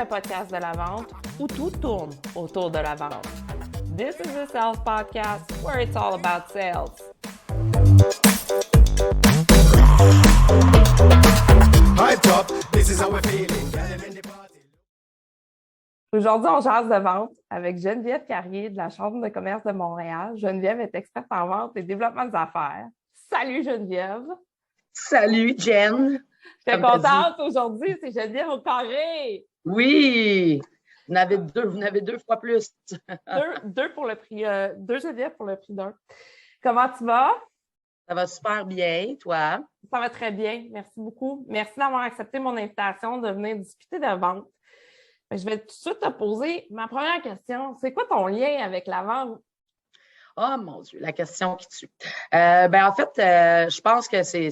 podcast de la vente où tout tourne autour de la vente. This is the Sales Podcast where it's all about sales. Aujourd'hui, on jase de vente avec Geneviève Carrier de la Chambre de commerce de Montréal. Geneviève est experte en vente et développement des affaires. Salut Geneviève! Salut Jen! Je suis contente aujourd'hui, c'est Geneviève au carré! Oui! Vous en avez deux fois plus. deux pour le prix, deux Geneviève pour le prix d'un. Comment tu vas? Ça va super bien, toi? Ça va très bien, merci beaucoup. Merci d'avoir accepté mon invitation de venir discuter de vente. Je vais tout de suite te poser ma première question. C'est quoi ton lien avec la vente? Oh mon Dieu, la question qui tue. En fait, je pense que c'est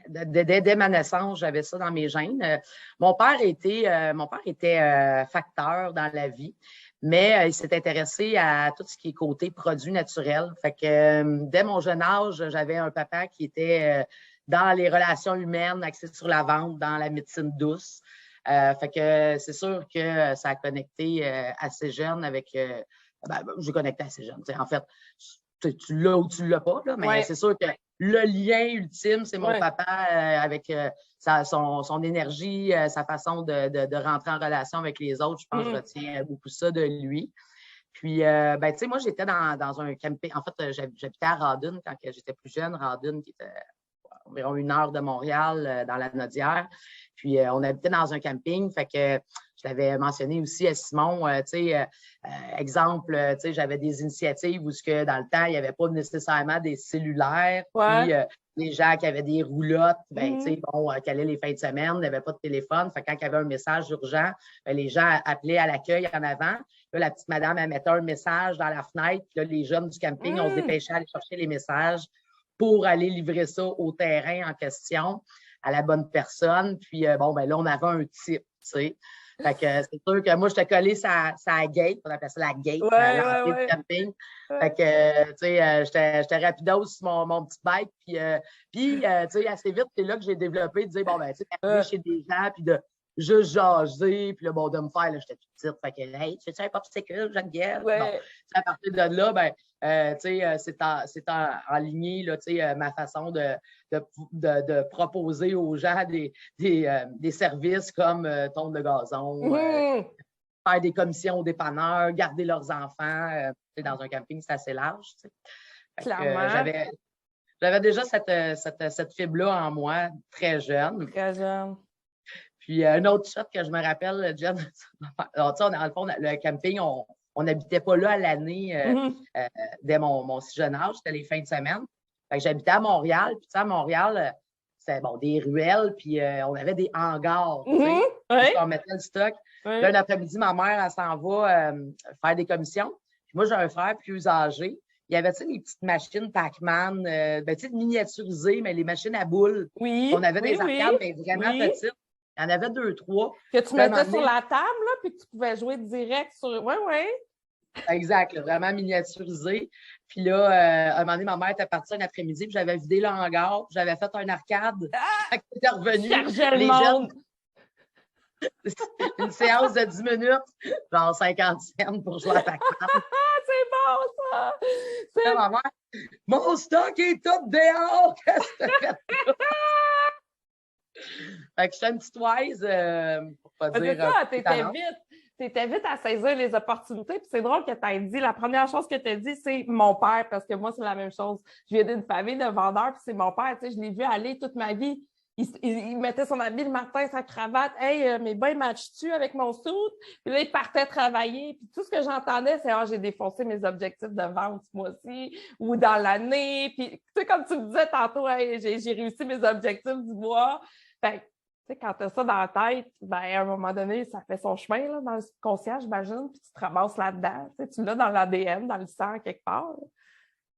dès ma naissance, j'avais ça dans mes gènes. Mon père était facteur dans la vie, mais il s'est intéressé à tout ce qui est côté produits naturels. Fait que dès mon jeune âge, j'avais un papa qui était dans les relations humaines, axé sur la vente, dans la médecine douce. Fait que c'est sûr que ça a connecté assez jeune avec. J'ai connecté assez jeune. En fait, tu l'as ou tu l'as pas, là, mais c'est sûr que le lien ultime, c'est mon papa avec son énergie, sa façon de rentrer en relation avec les autres. Je pense que je retiens beaucoup ça de lui. Puis, moi, j'étais dans un camping. En fait, j'habitais à Radun quand j'étais plus jeune. Radun, qui était environ 1 heure de Montréal, dans la Nodière. Puis, on habitait dans un camping. Fait que je l'avais mentionné aussi à Simon, exemple, j'avais des initiatives où dans le temps, il n'y avait pas nécessairement des cellulaires. Puis, les gens qui avaient des roulottes, qui allaient les fins de semaine, n'avaient pas de téléphone. Fait que quand il y avait un message urgent, les gens appelaient à l'accueil en avant. Là, la petite madame, elle mettait un message dans la fenêtre. Puis là, les jeunes du camping, on se dépêchait à aller chercher les messages pour aller livrer ça au terrain en question à la bonne personne. Puis, là, on avait un type, tu sais. Fait que c'est sûr que moi, j'étais collée sa gate, on appelle ça la gate, l'entrée du camping. Fait que, j'étais rapidos sur mon petit bike. Puis, assez vite, c'est là que j'ai développé de dire, d'arriver chez des gens, puis de juste jaser, puis là, de me faire, là, j'étais toute petite. Fait que, hey, tu fais-tu un popsicle, Geneviève? Bon, à partir de là, c'est en lignée, là, ma façon de proposer aux gens des services comme tonte de gazon, faire des commissions aux dépanneurs, garder leurs enfants. Dans un camping, c'est assez large. Clairement. J'avais déjà cette fibre-là en moi, très jeune. Très jeune. Puis, un autre shot que je me rappelle, Jen, dans le fond, le camping, on n'habitait pas là à l'année dès mon si jeune âge, c'était les fins de semaine. Fait que j'habitais à Montréal, puis à Montréal, c'était des ruelles, puis on avait des hangars, on mettait le stock. Puis là, un après-midi, ma mère, elle s'en va faire des commissions. Puis moi, j'ai un frère plus âgé. Il y avait, des petites machines Pac-Man, miniaturisées, mais les machines à boules. On avait des arcades, mais vraiment petites. Il y en avait 2, 3. Que tu mettais sur la table, là, puis que tu pouvais jouer direct sur... Oui. Exact, là, vraiment miniaturisé. Puis là, un moment donné, ma mère était partie un après-midi, puis j'avais vidé le hangar, puis j'avais fait un arcade. Quand j'étais revenue, les jeunes... Une séance de 10 minutes, genre 50 cents pour jouer à Pac-Man. C'est bon, ça! Là, ma mère, mon stock est tout dehors! Qu'est-ce que tu fait là? Fait que je suis une petite wise, pour pas dire... C'est ça, t'étais vite à saisir les opportunités. Puis c'est drôle que tu aies dit, la première chose que tu as dit, c'est mon père, parce que moi, c'est la même chose. Je viens d'une famille de vendeurs, puis c'est mon père, je l'ai vu aller toute ma vie. Il mettait son habit le matin, sa cravate. « Hey, mes bains matchent-tu avec mon suit? » Puis là, il partait travailler. Puis tout ce que j'entendais, c'est « Ah, j'ai défoncé mes objectifs de vente ce mois-ci ou dans l'année. » Puis tu sais, comme tu me disais tantôt, hey, j'ai réussi mes objectifs du mois. Fait que, tu sais, quand tu as ça dans la tête, à un moment donné, ça fait son chemin là, dans le subconscient, j'imagine, puis tu te ramasses là-dedans. Tu l'as dans l'ADN, dans le sang, quelque part. Là.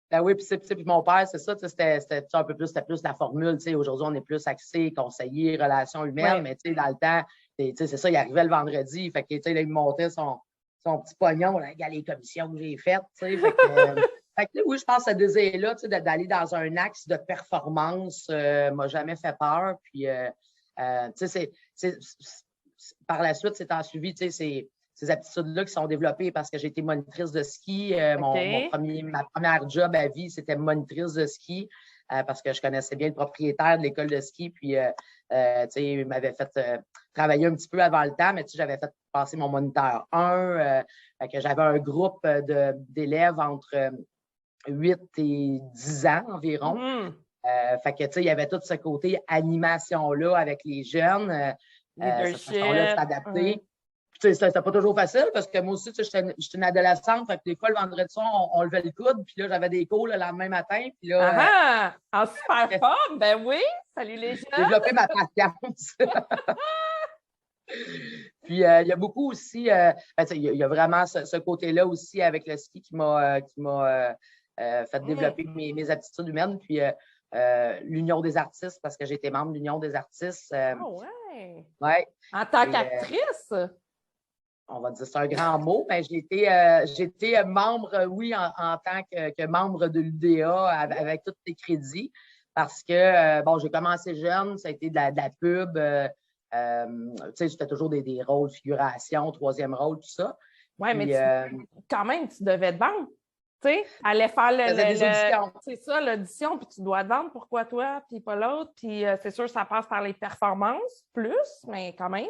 Ben oui, puis mon père, c'est ça, c'était un peu plus, c'était plus la formule. Aujourd'hui, on est plus axé, conseiller, relations humaines, mais dans le temps, c'est ça, il arrivait le vendredi, fait que là, il me montait son petit pognon, là, les commissions que j'ai faites. Fait que, oui, je pense que ce désir-là, d'aller dans un axe de performance m'a jamais fait peur. Puis, par la suite, c'est en suivi, tu sais, ces aptitudes-là qui sont développées parce que j'ai été monitrice de ski. Ma première job à vie, c'était monitrice de ski parce que je connaissais bien le propriétaire de l'école de ski. Puis, tu sais, il m'avait fait travailler un petit peu avant le temps, mais tu sais, j'avais fait passer mon moniteur 1. Que j'avais un groupe d'élèves entre 8 et 10 ans environ. Fait que, tu sais, il y avait tout ce côté animation-là avec les jeunes. Cette façon-là de s'adapter. Tu sais, c'était pas toujours facile parce que moi aussi, tu sais, j'étais une adolescente. Fait que des fois, le vendredi soir, on levait le coude. Puis là, j'avais des cours le lendemain matin. Puis là, en super forme, ben oui. Salut les jeunes. Développer ma patience. Puis, il y a beaucoup aussi, il y a vraiment ce côté-là aussi avec le ski qui m'a fait développer mes aptitudes humaines. Puis, l'Union des artistes, parce que j'ai été membre de l'Union des artistes. Ouais. En tant qu'actrice? On va dire, c'est un grand mot, mais j'ai été membre, oui, en tant que membre de l'UDA avec tous les crédits, parce que, bon, j'ai commencé jeune, ça a été de la pub, tu sais, c'était toujours des rôles, figuration, troisième rôle, tout ça. Oui, mais quand même, tu devais te vendre. Tu sais, aller faire c'est ça, l'audition, puis tu dois te vendre. Pourquoi toi, puis pas l'autre? Puis c'est sûr, ça passe par les performances, plus, mais quand même.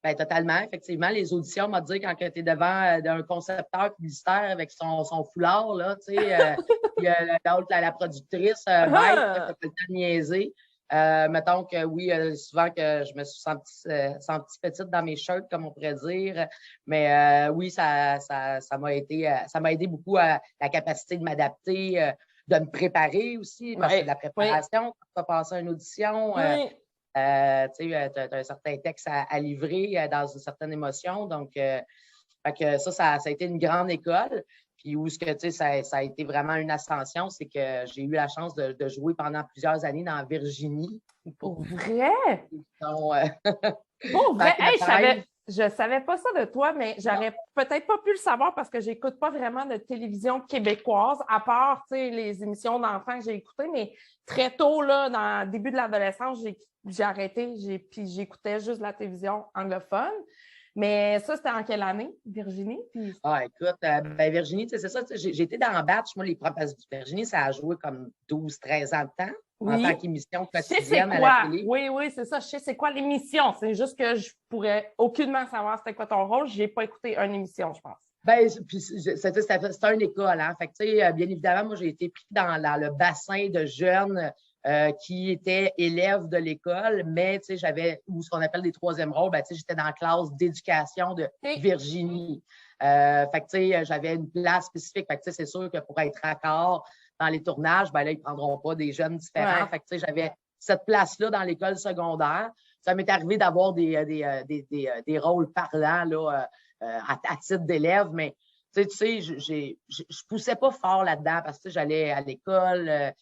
Bien, totalement. Effectivement, les auditions, on m'a dit quand tu es devant un concepteur publicitaire avec son foulard, là, tu sais, puis l'autre, la productrice, bête, ça fait le temps de niaiser. Mettons que oui, souvent que je me suis sentie petite dans mes shirts, comme on pourrait dire. Mais oui, ça m'a aidé beaucoup à la capacité de m'adapter, de me préparer aussi, parce que de la préparation, quand tu vas passer une audition. Tu as un certain texte à livrer dans une certaine émotion. Donc, fait que ça a été une grande école. Puis où ce que, tu sais, ça a été vraiment une ascension, c'est que j'ai eu la chance de jouer pendant plusieurs années dans Virginie. Pour vrai? Donc, pour vrai? Hey, je savais pas ça de toi, mais j'aurais peut-être pas pu le savoir parce que j'écoute pas vraiment de télévision québécoise, à part, tu sais, les émissions d'enfants que j'ai écoutées, mais très tôt, là, dans le début de l'adolescence, j'ai arrêté, puis j'écoutais juste la télévision anglophone. Mais ça, c'était en quelle année, Virginie? Puis... écoute, Virginie, c'est ça. J'ai été dans le batch. Moi, Virginie, ça a joué comme 12-13 ans de temps en tant qu'émission quotidienne à la télé. Oui, c'est ça. Je sais c'est quoi l'émission. C'est juste que je pourrais aucunement savoir c'était quoi ton rôle. Je n'ai pas écouté une émission, je pense. Bien, c'était une école. Hein? Fait que, tu sais, bien évidemment, moi, j'ai été pris dans le bassin de jeunes qui étaient élèves de l'école, mais tu sais, j'avais ce qu'on appelle des troisièmes rôles. Ben, tu sais, j'étais dans la classe d'éducation de Virginie. Fait que, tu sais, j'avais une place spécifique. Fait que, tu sais, c'est sûr que pour être raccord dans les tournages, ben là, ils ne prendront pas des jeunes différents. Fait que, tu sais, j'avais cette place-là dans l'école secondaire. Ça m'est arrivé d'avoir des rôles parlants là, à titre d'élève, mais tu sais, je poussais pas fort là-dedans parce que j'allais à l'école,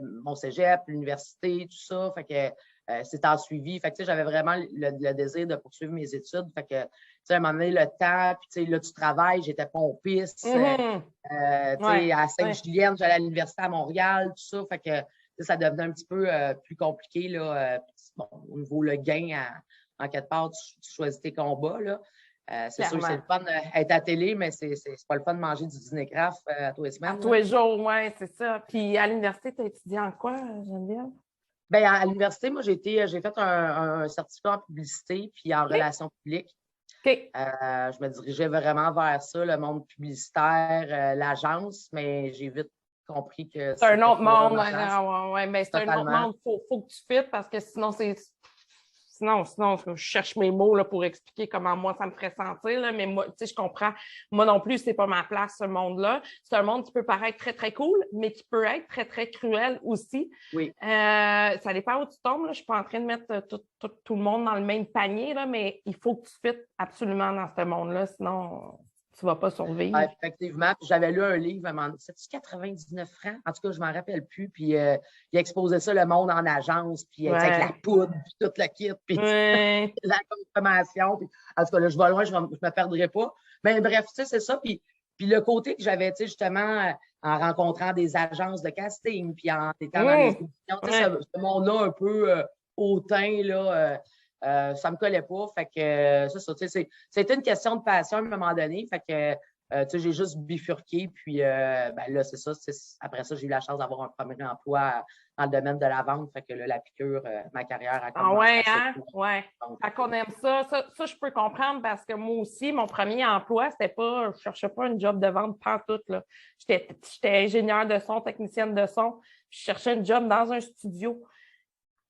mon cégep, l'université, tout ça. Fait que c'est en suivi. Fait que tu sais, j'avais vraiment le désir de poursuivre mes études. Fait que tu sais, à un moment donné, le temps, puis tu sais, là, tu travailles, j'étais pompiste. Tu sais, à Sainte-Julienne, j'allais à l'université à Montréal, tout ça. Fait que ça devenait un petit peu plus compliqué là, bon, au niveau le gain, en quelque part, tu choisis tes combats. Là. C'est sûr que c'est le fun d'être à la télé, mais c'est pas le fun de manger du dîner-craft à tous les semaines. À tous les jours, oui, c'est ça. Puis à l'université, tu as étudié en quoi, Geneviève? Bien, à l'université, moi, j'ai fait un certificat en publicité puis en relations publiques. Je me dirigeais vraiment vers ça, le monde publicitaire, l'agence, mais j'ai vite compris que c'est un autre monde. Ouais, mais c'est un autre monde. Faut que tu fites parce que sinon, Sinon, je cherche mes mots là, pour expliquer comment moi, ça me ferait sentir. Là, mais moi, tu sais, je comprends. Moi non plus, c'est pas ma place, ce monde-là. C'est un monde qui peut paraître très, très cool, mais qui peut être très, très cruel aussi. Oui. Ça dépend où tu tombes. Là. Je ne suis pas en train de mettre tout le monde dans le même panier, là, mais il faut que tu fites absolument dans ce monde-là, sinon tu ne vas pas survivre. Effectivement. Puis j'avais lu un livre, c'est-tu 99 francs? En tout cas, je ne m'en rappelle plus. Puis il exposait ça, le monde en agence, puis avec la poudre, puis tout le kit, puis la consommation. Puis, en tout cas, là, je vais loin, je ne me perdrai pas. Mais bref, tu sais, c'est ça. Puis le côté que j'avais, tu sais, justement, en rencontrant des agences de casting, puis en étant dans les émissions, tu sais, ce monde-là un peu hautain, là, Ça me collait pas. Fait que c'est ça. C'était une question de passion à un moment donné. Fait que j'ai juste bifurqué. Puis là, c'est ça. Après ça, j'ai eu la chance d'avoir un premier emploi dans le domaine de la vente. Fait que là, la piqûre, ma carrière a commencé. Ah ouais, hein? Ouais. Fait qu'on aime ça. Ça, je peux comprendre parce que moi aussi, mon premier emploi, c'était pas, je cherchais pas une job de vente pantoute, là. J'étais ingénieure de son, technicienne de son. Je cherchais une job dans un studio.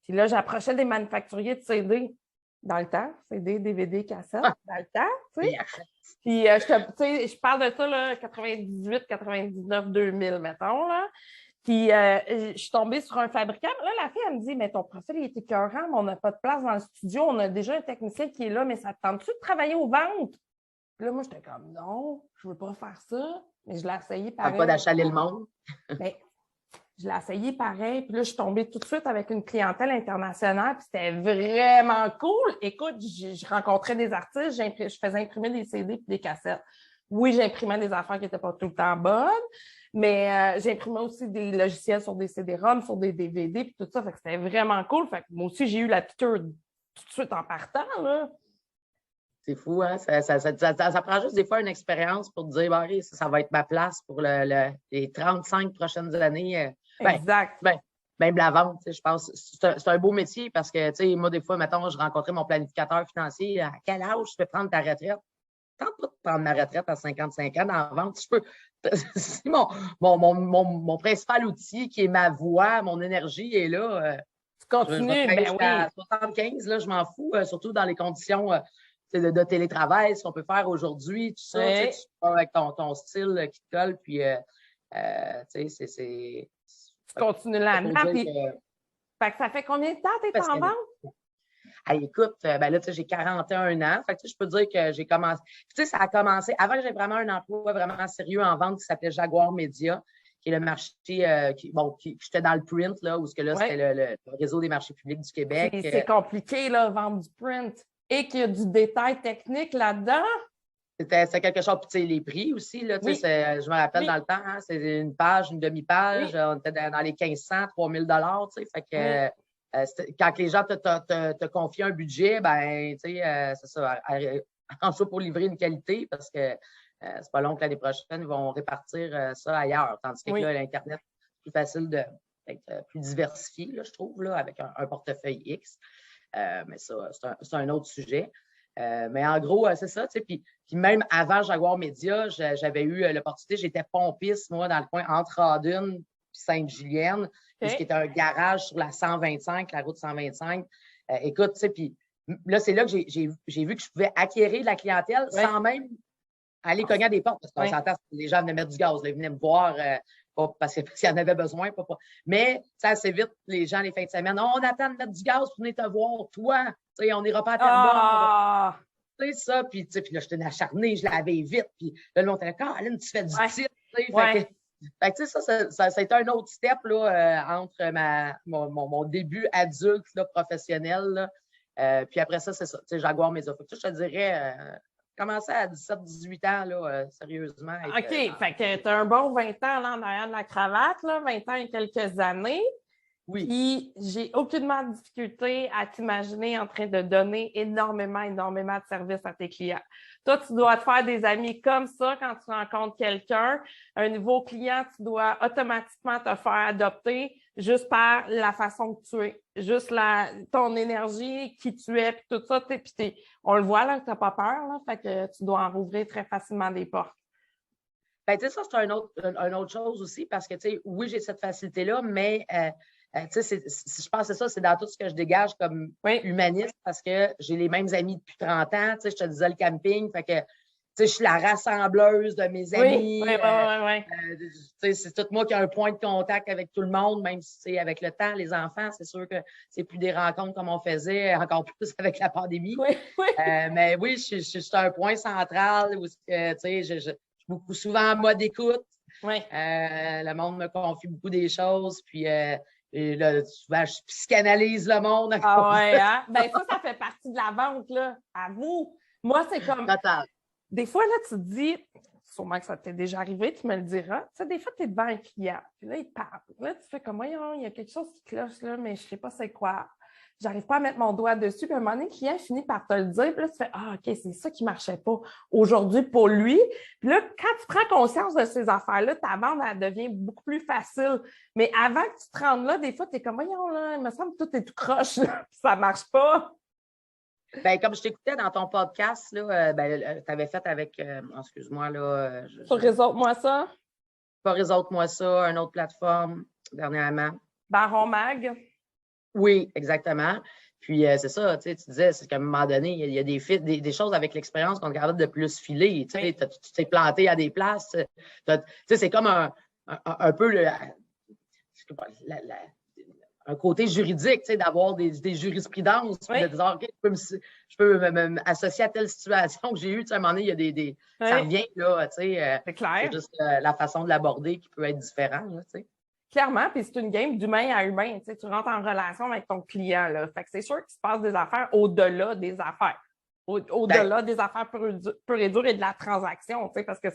Puis là, j'approchais des manufacturiers de CD dans le temps, CD, DVD, cassette, dans le temps, tu sais. Puis, je parle de ça, là, 98, 99, 2000, mettons, là. Puis, je suis tombée sur un fabricant. Là, la fille, elle me dit, mais ton profil, il est écœurant, mais on n'a pas de place dans le studio. On a déjà un technicien qui est là, mais ça te tente-tu de travailler aux ventes? Puis là, moi, j'étais comme, non, je veux pas faire ça. Mais je l'ai essayé pareil. Pas d'achaler le monde. Mais je l'ai essayé pareil. Puis là, je suis tombée tout de suite avec une clientèle internationale. Puis c'était vraiment cool. Écoute, je rencontrais des artistes, je faisais imprimer des CD et des cassettes. Oui, j'imprimais des affaires qui n'étaient pas tout le temps bonnes, mais j'imprimais aussi des logiciels sur des CD-ROM, sur des DVD, puis tout ça. Fait que c'était vraiment cool. Fait que moi aussi, j'ai eu la piqûre tout de suite en partant, là. C'est fou, hein? Ça prend juste des fois une expérience pour te dire, bah, ça va être ma place pour les 35 prochaines années. Exact. Même la vente, je pense, c'est un beau métier parce que, moi, des fois, mettons, je rencontrais mon planificateur financier. À quel âge je peux prendre ta retraite? Tente pas de prendre ma retraite à 55 ans dans la vente. Si je peux. C'est mon principal outil qui est ma voix, mon énergie est là. Tu continues, ben oui. À 75, là, je m'en fous, surtout dans les conditions de télétravail, ce qu'on peut faire aujourd'hui, tout ça. Ouais. Tu pars avec ton style qui te colle, puis c'est. Tu continues là-dedans. Puis... Fait que ça fait combien de temps que tu es en vente? Hey, écoute, là, j'ai 41 ans. Fait que, je peux dire que j'ai commencé. Puis, ça a commencé avant que j'ai vraiment un emploi vraiment sérieux en vente qui s'appelait Jaguar Média, qui est le marché j'étais dans le print, là, où c'était le réseau des marchés publics du Québec. C'est compliqué, là, vendre du print. Et qu'il y a du détail technique là-dedans. C'était quelque chose. Puis, les prix aussi, là, je me rappelle dans le temps, hein, c'est une page, une demi-page. On était dans les 1500, 3000 $. Fait que. Quand les gens te confient un budget, ben, c'est ça, en soit pour livrer une qualité parce que c'est pas long que l'année prochaine, ils vont répartir ça ailleurs. Tandis que là, l'Internet, c'est plus facile d'être plus diversifié, là, je trouve, là, avec un portefeuille X. Mais ça, c'est un autre sujet. Mais en gros, c'est ça, puis même avant Jaguar Média, j'avais eu l'opportunité, j'étais pompiste, moi, dans le coin entre Audun et Sainte-Julienne. Ce qui était un garage sur la 125, la route 125. Écoute, tu sais, puis là, c'est là que j'ai vu que je pouvais acquérir de la clientèle sans même aller cogner à des portes. Parce qu'on s'entend, les gens venaient mettre du gaz, ils venaient me voir pas parce qu'il y en avait besoin. Mais ça, assez vite, les gens, les fins de semaine, on attend de mettre du gaz pour venir te voir. Toi, tu sais, on n'ira pas à Terrebonne. Tu sais, ça, puis là, j'étais une acharnée, je l'avais vite. Puis là, le monde était là, Caroline, tu fais du titre. Fait que, ça a été un autre step là, entre mon début adulte là, professionnel. Là. Puis après ça, c'est ça. Jaguar Média. Je te dirais, commencer à 17-18 ans, là, sérieusement. OK. Fait que tu as un bon 20 ans là, en arrière de la cravate, là, 20 ans et quelques années. Oui. Puis j'ai aucunement de difficulté à t'imaginer en train de donner énormément de services à tes clients. Toi, tu dois te faire des amis comme ça quand tu rencontres quelqu'un. Un nouveau client, tu dois automatiquement te faire adopter juste par la façon que tu es, juste ton énergie, qui tu es, puis tout ça. Puis on le voit, là, que tu n'as pas peur, là, fait que tu dois en rouvrir très facilement des portes. Ben, tu sais, ça, c'est une autre chose aussi parce que, tu sais, oui, j'ai cette facilité-là, mais tu sais, je pense que c'est dans tout ce que je dégage comme humaniste parce que j'ai les mêmes amis depuis 30 ans. Tu sais, je te disais le camping, fait que, tu sais, je suis la rassembleuse de mes amis. Tu sais, c'est tout moi qui ai un point de contact avec tout le monde, même si c'est avec le temps, les enfants, c'est sûr que c'est plus des rencontres comme on faisait, encore plus avec la pandémie. Mais oui, je suis un point central où, tu sais, je suis beaucoup souvent en mode écoute. Le monde me confie beaucoup des choses, puis et là, souvent, je psychanalyse le monde. Ah ouais, hein? Ben ça fait partie de la vente, là. À vous. Moi, c'est comme... Total. Des fois, là, tu te dis, sûrement que ça t'est déjà arrivé, tu me le diras. Tu sais, des fois, tu es devant un client, puis là, il parle. Là, tu fais comme, voyons, il y a quelque chose qui cloche, là, mais je sais pas c'est quoi. j'arrive pas à mettre mon doigt dessus. Puis à un moment donné, le client finit par te le dire. Puis là, tu fais, ah, OK, c'est ça qui marchait pas aujourd'hui pour lui. Puis là, quand tu prends conscience de ces affaires-là, ta vente, elle devient beaucoup plus facile. Mais avant que tu te rendes là, des fois, tu es comme, voyons, là, il me semble que tout est tout croche, là, puis ça marche pas. Ben, comme je t'écoutais dans ton podcast, là, tu avais fait avec, excuse-moi, là, Sur Réseau-moi ça. pas Réseau-moi ça, une autre plateforme, dernièrement. Baron Mag. Oui, exactement. Puis, c'est ça, tu disais, c'est qu'à un moment donné, il y a des choses avec l'expérience qu'on est capable de plus filer. Tu sais, tu t'es planté à des places. Tu sais, c'est comme un peu un côté juridique, tu sais, d'avoir des jurisprudences, de dire, OK, je peux m'associer à telle situation que j'ai eue. Tu sais, à un moment donné, il y a ça revient, là, tu sais. C'est clair. C'est juste la façon de l'aborder qui peut être différente, là, tu sais. Clairement, puis c'est une game d'humain à humain. Tu sais, tu rentres en relation avec ton client, là. Fait que c'est sûr qu'il se passe des affaires au-delà des affaires. Au-delà des affaires pures et dures et de la transaction, tu sais, parce que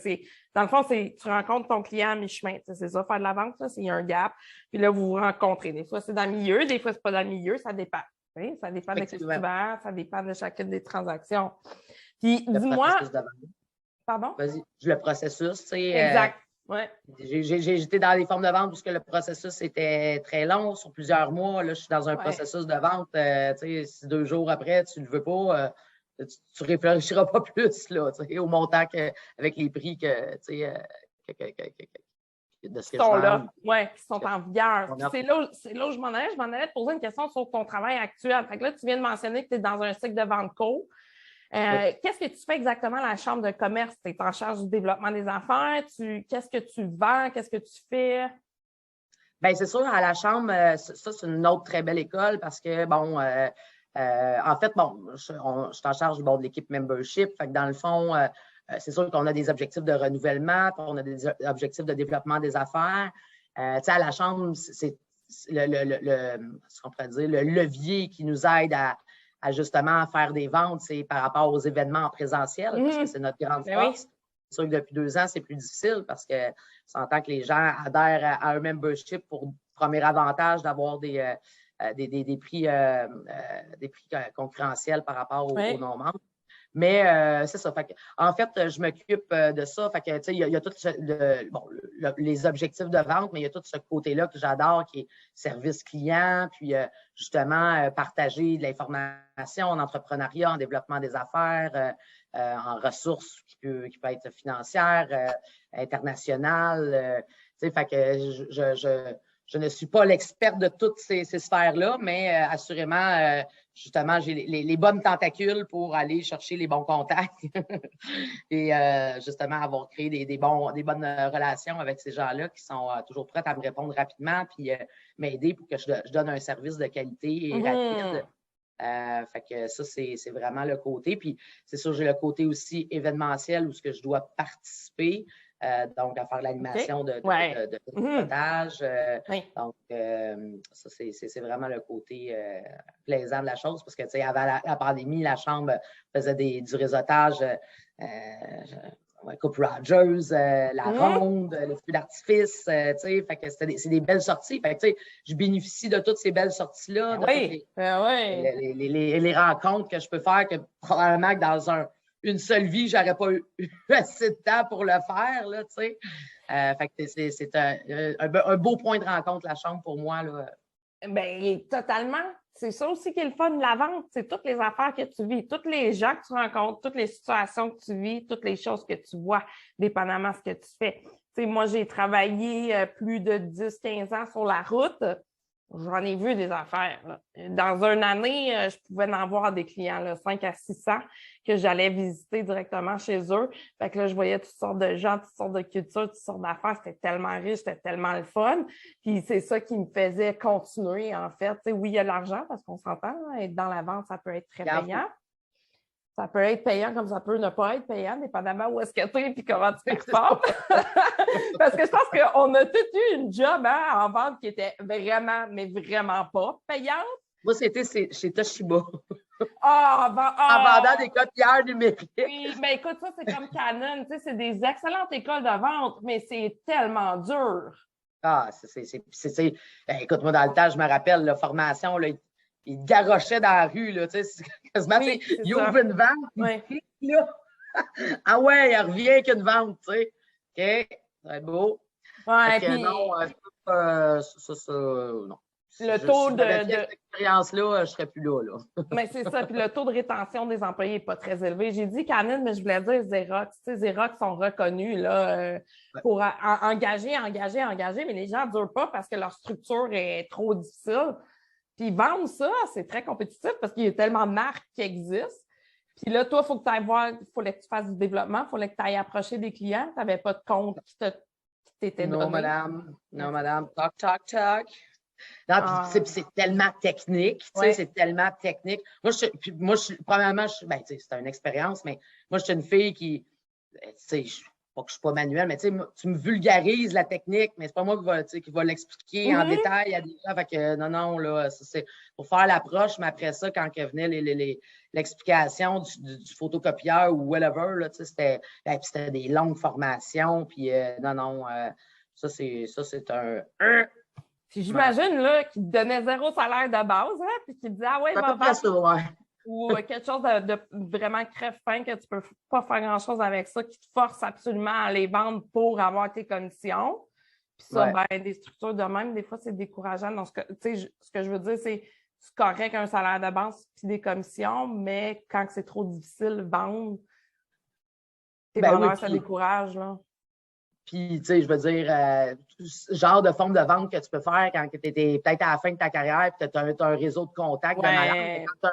dans le fond, tu rencontres ton client à mi-chemin. Tu sais, c'est ça, faire de la vente, là, c'est un gap. Puis là, vous vous rencontrez. Des fois, c'est dans le milieu, des fois, c'est pas dans le milieu, ça dépend. Tu sais, ça dépend de ce que tu vends, ça dépend de chacune des transactions. Puis, dis-moi. Pardon? Vas-y, le processus, tu sais. Exact. Ouais. J'étais dans des formes de vente où le processus était très long, sur plusieurs mois. Là, je suis dans un processus de vente. Tu sais, si 2 jours après, tu ne le veux pas, tu ne réfléchiras pas plus là, au montant avec les prix de ce que qui sont je là, qui sont en vigueur. C'est là où je m'en allais. Je m'en allais te poser une question sur ton travail actuel. Fait que là, tu viens de mentionner que tu es dans un cycle de vente court. Qu'est-ce que tu fais exactement à la chambre de commerce? Tu es en charge du développement des affaires? Qu'est-ce que tu vends? Qu'est-ce que tu fais? Bien, c'est sûr, à la chambre, ça, c'est une autre très belle école parce que, bon, en fait, bon, je suis en charge de l'équipe membership. Fait que dans le fond, c'est sûr qu'on a des objectifs de renouvellement, puis on a des objectifs de développement des affaires. Tu sais, à la chambre, c'est ce qu'on pourrait dire, le levier qui nous aide à justement faire des ventes, c'est par rapport aux événements en présentiel, parce que c'est notre grande force. Oui. C'est sûr que depuis 2 ans, c'est plus difficile parce que ça entend que les gens adhèrent à un membership pour premier avantage d'avoir des prix concurrentiels par rapport aux non-membres. Mais c'est ça. En fait, je m'occupe de ça. Fait que, il y a tout les objectifs de vente, mais il y a tout ce côté-là que j'adore, qui est service client, puis justement, partager de l'information en entrepreneuriat, en développement des affaires, en ressources qui peut être financières, internationales. Fait que je ne suis pas l'experte de toutes ces sphères-là, mais assurément, justement, j'ai les bonnes tentacules pour aller chercher les bons contacts et justement avoir créé des bonnes relations avec ces gens-là qui sont toujours prêts à me répondre rapidement puis m'aider pour que je donne un service de qualité et rapide. Fait que ça, c'est vraiment le côté. Puis c'est sûr, j'ai le côté aussi événementiel où ce que je dois participer. Donc, à faire l'animation de pilotage. Donc, ça, c'est vraiment le côté plaisant de la chose parce que, tu sais, avant la pandémie, la Chambre faisait du réseautage, Coupe Rogers, la Ronde, le feu d'artifice, tu sais, fait que c'est des belles sorties. Fait que, tu sais, je bénéficie de toutes ces belles sorties-là, les rencontres que je peux faire, que probablement que dans une seule vie, j'aurais pas eu assez de temps pour le faire, là, tu sais. Fait que c'est un beau point de rencontre, la chambre, pour moi, là. Bien, totalement. C'est ça aussi qui est le fun de la vente. C'est toutes les affaires que tu vis, tous les gens que tu rencontres, toutes les situations que tu vis, toutes les choses que tu vois, dépendamment de ce que tu fais. Tu sais, moi, j'ai travaillé plus de 10-15 ans sur la route. J'en ai vu des affaires, là. Dans une année, je pouvais en voir des clients, là, 5 à 600, que j'allais visiter directement chez eux. Fait que là, je voyais toutes sortes de gens, toutes sortes de cultures, toutes sortes d'affaires. C'était tellement riche, c'était tellement le fun. Puis c'est ça qui me faisait continuer, en fait. Tu sais, oui, il y a de l'argent, parce qu'on s'entend, là, être dans la vente, ça peut être très payant. Ça peut être payant comme ça peut ne pas être payant, dépendamment où est-ce que tu es et comment tu performes. Parce que je pense qu'on a tous eu une job en vente qui était vraiment, mais vraiment pas payante. Moi, c'était chez Toshiba. En vendant des copieurs numériques. Oui, mais écoute, ça, c'est comme Canon. Tu sais, c'est des excellentes écoles de vente, mais c'est tellement dur. Ah, écoute, moi, dans le temps, je me rappelle, la formation, là, il garrochait dans la rue, là, tu sais, quasiment, Oui, il ça. ouvre une vente, Oui. là. Ah ouais, il revient avec une vente, tu sais. OK, c'est beau. Ouais, Fait que puis non. le Si taux j'avais fait de cette expérience-là, je ne serais plus là. mais c'est ça. Puis le taux de rétention des employés n'est pas très élevé. J'ai dit Canon, mais je voulais dire Xerox. Tu sais, Xerox sont reconnus là, Ouais. pour engager, mais les gens ne durent pas parce que leur structure est trop difficile. Puis vendre ça, c'est très compétitif parce qu'il y a tellement de marques qui existent. Puis là, toi, il faut que tu ailles voir, il fallait que tu fasses du développement, il fallait que tu ailles approcher des clients. Tu n'avais pas de compte qui t'était donné. Non, madame. Non, madame. Talk, talk, talk. Non, puis c'est tellement technique, tu sais, Ouais. c'est tellement technique. Moi, premièrement, ben, tu sais, c'est une expérience, mais moi, je suis une fille qui, tu sais, pas que je suis pas manuelle, mais tu sais, tu me vulgarises la technique, mais c'est pas moi qui va l'expliquer en détail à des gens. Fait que non, là, c'est pour faire l'approche, mais après ça, quand venait l'explication du photocopieur ou whatever, là, tu sais, c'était des longues formations, puis ça, c'est un Puis j'imagine là, qu'il te donnait zéro salaire de base, hein, puis qu'il te disait ah ouais, c'est à va peu près vendre. ça, ouais. Ou quelque chose de vraiment crève-faim que tu peux pas faire grand-chose avec ça, qui te force absolument à les vendre pour avoir tes commissions. Puis ça, Ouais. ben, des structures de même, des fois, c'est décourageant. Donc, ce que je veux dire, c'est correct un salaire de base puis des commissions, mais quand c'est trop difficile de vendre, tes vendeurs, ça décourage, là. Puis, tu sais, je veux dire, genre de forme de vente que tu peux faire quand tu étais peut-être à la fin de ta carrière et tu as un réseau de contacts de malade. Mais quand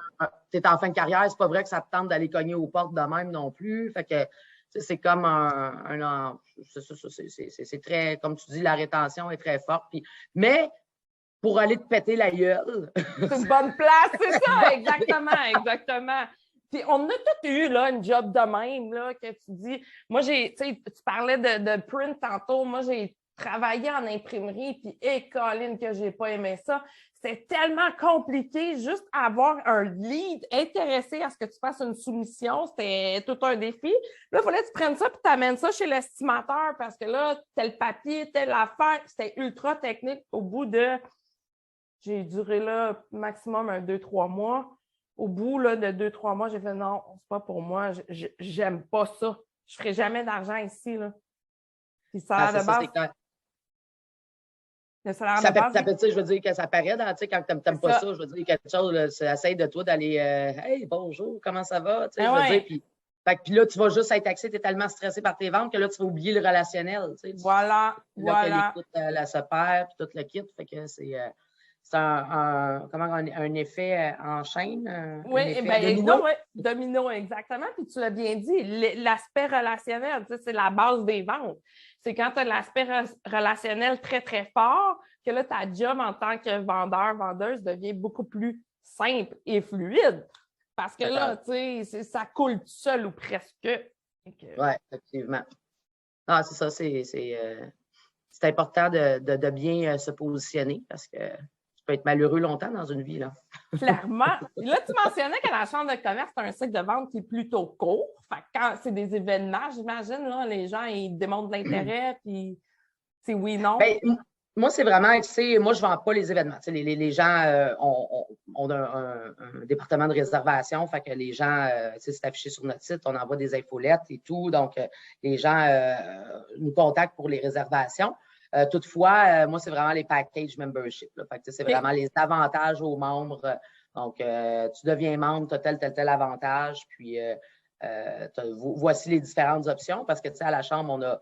tu es en fin de carrière, c'est pas vrai que ça te tente d'aller cogner aux portes de même non plus. Fait que, c'est comme c'est très, comme tu dis, la rétention est très forte. Mais pour aller te péter la gueule. C'est une bonne place, c'est ça, exactement. Puis on a tous eu là, une job de même, là, que tu dis. Moi, tu parlais de print tantôt. Moi, j'ai travaillé en imprimerie, puis Colin, que j'ai pas aimé ça. C'est tellement compliqué, juste avoir un lead intéressé à ce que tu fasses une soumission, c'était tout un défi. Là, il fallait que tu prennes ça puis tu amènes ça chez l'estimateur parce que là, tel papier, telle affaire, c'était ultra technique au bout de. J'ai duré là maximum 2-3 mois. Au bout là, de 2-3 mois, j'ai fait non, c'est pas pour moi. J'aime pas ça. Je ferai jamais d'argent ici. Là. Puis le salaire de base. Le salaire de base. Je veux dire que ça paraît quand tu n'aimes pas ça. Je veux dire quelque chose, essaye de toi d'aller hey, bonjour, comment ça va? Je veux dire, puis là, tu vas juste être taxé, tu es tellement stressé par tes ventes que là, tu vas oublier le relationnel. Voilà. Là que l'écoute se perd, puis tout le kit. Fait que c'est un effet en chaîne. Oui, domino, exactement. Puis tu l'as bien dit, l'aspect relationnel, c'est la base des ventes. C'est quand tu as l'aspect relationnel très, très fort que là, ta job en tant que vendeur, vendeuse devient beaucoup plus simple et fluide. Parce que là, tu sais, ça coule tout seul ou presque. Oui, effectivement. Ah, c'est ça, c'est important de bien se positionner parce que tu peux être malheureux longtemps dans une vie. Là. Clairement. Là, tu mentionnais que la chambre de commerce, c'est un cycle de vente qui est plutôt court. Fait que quand c'est des événements, j'imagine, là, les gens, ils démontrent de l'intérêt, puis c'est oui, non. Ben, moi, c'est vraiment, tu sais, moi, je ne vends pas les événements. Tu sais, les gens ont un département de réservation, fait que les gens, tu sais, c'est affiché sur notre site, on envoie des infolettes et tout. Donc, les gens nous contactent pour les réservations. Toutefois, moi, c'est vraiment les package membership. Là. Fait que, c'est vraiment les avantages aux membres. Donc, tu deviens membre, tu as tel avantage. Puis, voici les différentes options parce que, tu sais, à la chambre,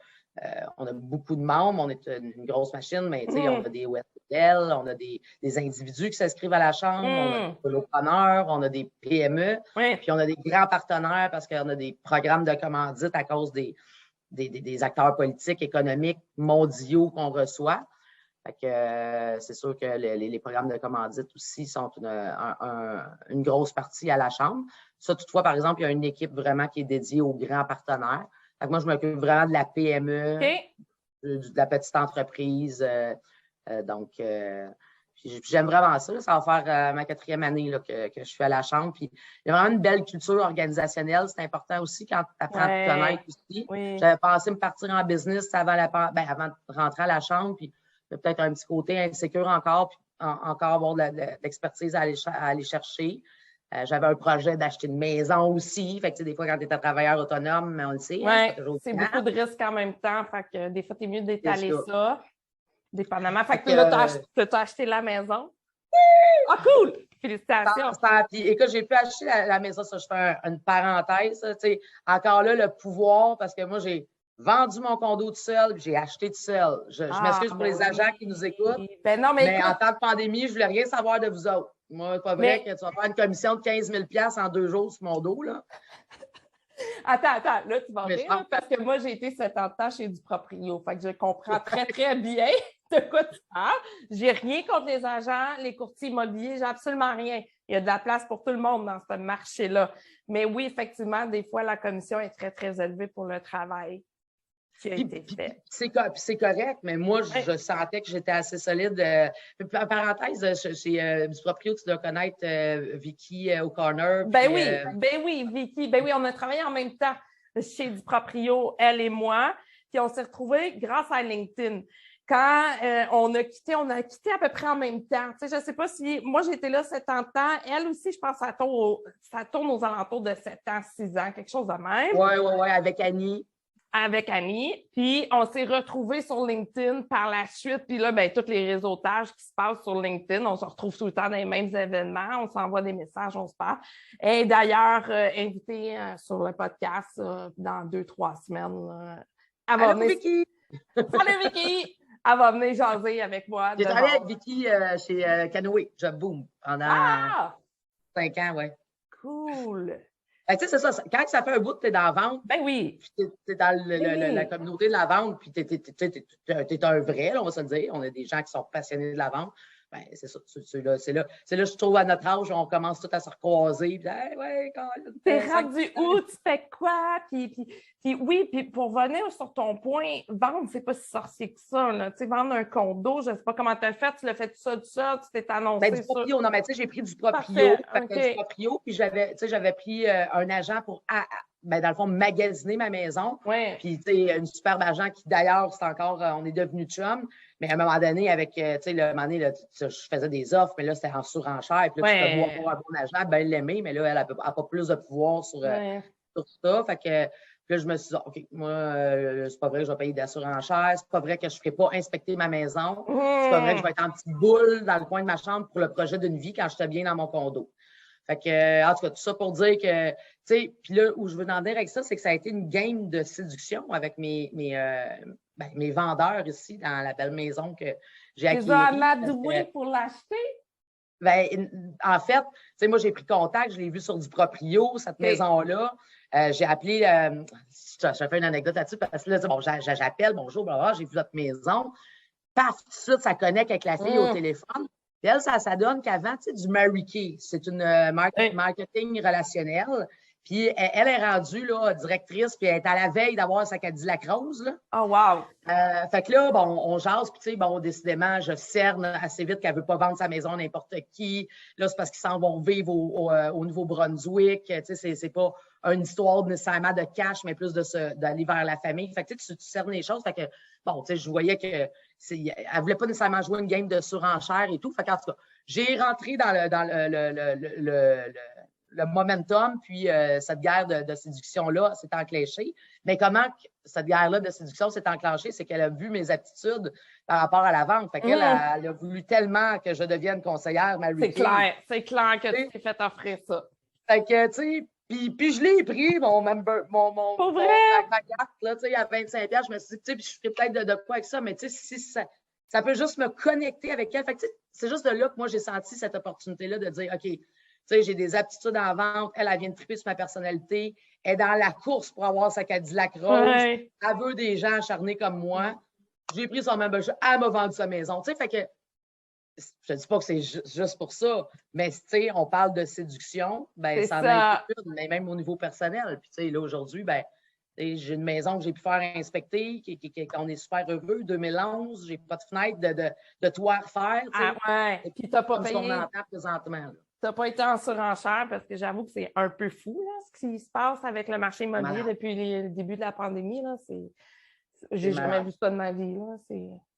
on a beaucoup de membres. On est une grosse machine, mais, tu sais, on a des web hôtels, on a des individus qui s'inscrivent à la chambre, on a des solopreneurs, on a des PME, puis on a des grands partenaires parce qu'on a des programmes de commandite à cause des acteurs politiques, économiques, mondiaux qu'on reçoit. Fait que, c'est sûr que les programmes de commandite aussi sont une grosse partie à la Chambre. Ça, toutefois, par exemple, il y a une équipe vraiment qui est dédiée aux grands partenaires. Fait que moi, je m'occupe vraiment de la PME, de la petite entreprise. Donc, j'aime vraiment ça. Ça va faire ma 4e année là, que je suis à la Chambre. Puis, il y a vraiment une belle culture organisationnelle. C'est important aussi quand tu apprends à te connaître aussi. Oui. J'avais pensé me partir en business avant de rentrer à la Chambre. Puis, il y a peut-être un petit côté insécure encore. Puis, encore avoir de l'expertise à aller chercher. J'avais un projet d'acheter une maison aussi. Fait que, des fois, quand tu es un travailleur autonome, on le sait, Oui, c'est pas toujours c'est bien. beaucoup de risques en même temps. Fait que des fois, c'est mieux d'étaler ça, dépendamment. Fait que Fait là, tu as acheté la maison. Ah, cool! Félicitations! Puis, écoute, j'ai pu acheter la maison, ça, je fais une parenthèse. Ça, encore là, le pouvoir, parce que moi, j'ai vendu mon condo tout seul, puis j'ai acheté tout seul. Je m'excuse pour les agents qui nous écoutent, Ben non, mais écoute, en temps de pandémie, je ne voulais rien savoir de vous autres. Moi, c'est pas vrai que tu vas faire une commission de 15 000 $ en 2 jours sur mon dos, là. Attends, là, tu vas rire, parce que moi, j'ai été 70 ans chez du proprio. Fait que je comprends très, très bien de quoi tu parles. J'ai rien contre les agents, les courtiers immobiliers, j'ai absolument rien. Il y a de la place pour tout le monde dans ce marché-là. Mais oui, effectivement, des fois, la commission est très, très élevée pour le travail qui a été fait. C'est correct, mais moi, je sentais que j'étais assez solide. En parenthèse, chez du proprio, tu dois connaître Vicky O'Connor. Ben oui, Vicky. Ben oui, on a travaillé en même temps chez du proprio, elle et moi. Puis on s'est retrouvés grâce à LinkedIn. Quand on a quitté à peu près en même temps. Tu sais, je ne sais pas si... Moi, j'étais là 70 ans. Elle aussi, je pense que ça tourne aux alentours de 7 ans, 6 ans, quelque chose de même. Oui, avec Annie. Avec Annie. Puis, on s'est retrouvés sur LinkedIn par la suite. Puis là, ben, tous les réseautages qui se passent sur LinkedIn, on se retrouve tout le temps dans les mêmes événements. On s'envoie des messages, on se parle. Et d'ailleurs, invitée sur le podcast dans 2-3 semaines. Allô, Vicky! Salut, Vicky! Elle va venir jaser avec moi. J'ai travaillé avec Vicky chez Canoë, Job Boom, pendant 5 ans, oui. Cool! Tu sais, c'est ça. Quand ça fait un bout que tu es dans la vente, ben oui. Tu es dans la communauté de la vente, puis tu es un vrai, là, on va se le dire. On a des gens qui sont passionnés de la vente. Ben, c'est ça. C'est là, je trouve, à notre âge, on commence tout à se recroiser. Puis, hey, ouais, t'es rendu où? Tu fais quoi? Puis oui, puis pour revenir sur ton point, vendre, c'est pas si sorcier que ça. Là. Tu sais, vendre un condo, je sais pas comment tu as fait. Tu l'as fait tout ça, tu t'es annoncé. Ben, du proprio. Non, mais tu sais, j'ai pris du proprio. Du proprio, puis j'avais pris un agent pour, ben, dans le fond, magasiner ma maison. Ouais. Puis, tu sais, une superbe agent qui, d'ailleurs, c'est encore, on est devenu chum. Mais à un moment donné, avec, tu sais, le moment donné, là, je faisais des offres, mais là, c'était en surenchère. Puis là, tu peux avoir un bon agent, ben l'aimer, mais là, elle n'a pas plus de pouvoir sur ça. Fait que là, je me suis dit, OK, moi, c'est pas vrai que je vais payer de la surenchère. C'est pas vrai que je ne ferai pas inspecter ma maison. C'est pas vrai que je vais être en petite boule dans le coin de ma chambre pour le projet d'une vie quand j'étais bien dans mon condo. Fait que, en tout cas, tout ça pour dire que, tu sais, puis là, où je veux en dire avec ça, c'est que ça a été une game de séduction avec mes vendeurs ici dans la belle maison que j'ai acquise. Tu les as amadoués pour l'acheter? Ben, en fait, tu sais, moi, j'ai pris contact, je l'ai vu sur du proprio, cette maison-là. J'ai appelé, je fais une anecdote là-dessus, parce que là, bon, j'appelle, bonjour, blablabla, j'ai vu votre maison. Paf, tout de suite, ça connecte avec la fille au téléphone. Puis elle, ça donne qu'avant, tu sais, du Mary Kay, c'est une marketing relationnel. Puis elle est rendue là, directrice, puis elle est à la veille d'avoir sa Cadillac rose. Là. Oh, wow! Fait que là, bon, on jase, puis tu sais, bon, décidément, je cerne assez vite qu'elle ne veut pas vendre sa maison à n'importe qui. Là, c'est parce qu'ils s'en vont vivre au Nouveau-Brunswick. Tu sais, c'est pas une histoire nécessairement de cash, mais plus d'aller vers la famille. Fait que tu cernes les choses. Fait que, bon, tu sais, je voyais que elle voulait pas nécessairement jouer une game de surenchère et tout. Fait qu'en tout cas, j'ai rentré dans le momentum, puis cette guerre de séduction-là s'est enclenchée. Mais comment cette guerre-là de séduction s'est enclenchée? C'est qu'elle a vu mes aptitudes par rapport à la vente. Fait qu'elle elle a voulu tellement que je devienne conseillère Mary Kay. C'est clair que tu t'es fait offrir ça. Fait que, tu sais, puis je l'ai pris, ma carte, là, tu sais, à 25$. Je me suis dit, tu sais, puis je ferais peut-être de quoi avec ça, mais tu sais, si ça peut juste me connecter avec elle. Fait que, c'est juste de là que moi, j'ai senti cette opportunité-là de dire, OK, tu sais, j'ai des aptitudes en vente. Elle vient de triper sur ma personnalité. Elle est dans la course pour avoir sa Cadillac rose. Ouais. Elle veut des gens acharnés comme moi. J'ai pris son membership. Elle m'a vendu sa maison. Tu sais, fait que je ne dis pas que c'est juste pour ça, mais tu sais, on parle de séduction. Ben, ça en a été une, mais même au niveau personnel. Puis, tu sais, là, aujourd'hui, ben, j'ai une maison que j'ai pu faire inspecter, qu'on est super heureux. 2011, j'ai pas de fenêtre, de toit à refaire. Ah ouais. Et puis, tu n'as pas payé. Comme ce qu'on entend présentement. Tu n'as pas été en surenchère parce que j'avoue que c'est un peu fou là, ce qui se passe avec le marché immobilier depuis le début de la pandémie. J'ai jamais vu ça de ma vie. Là.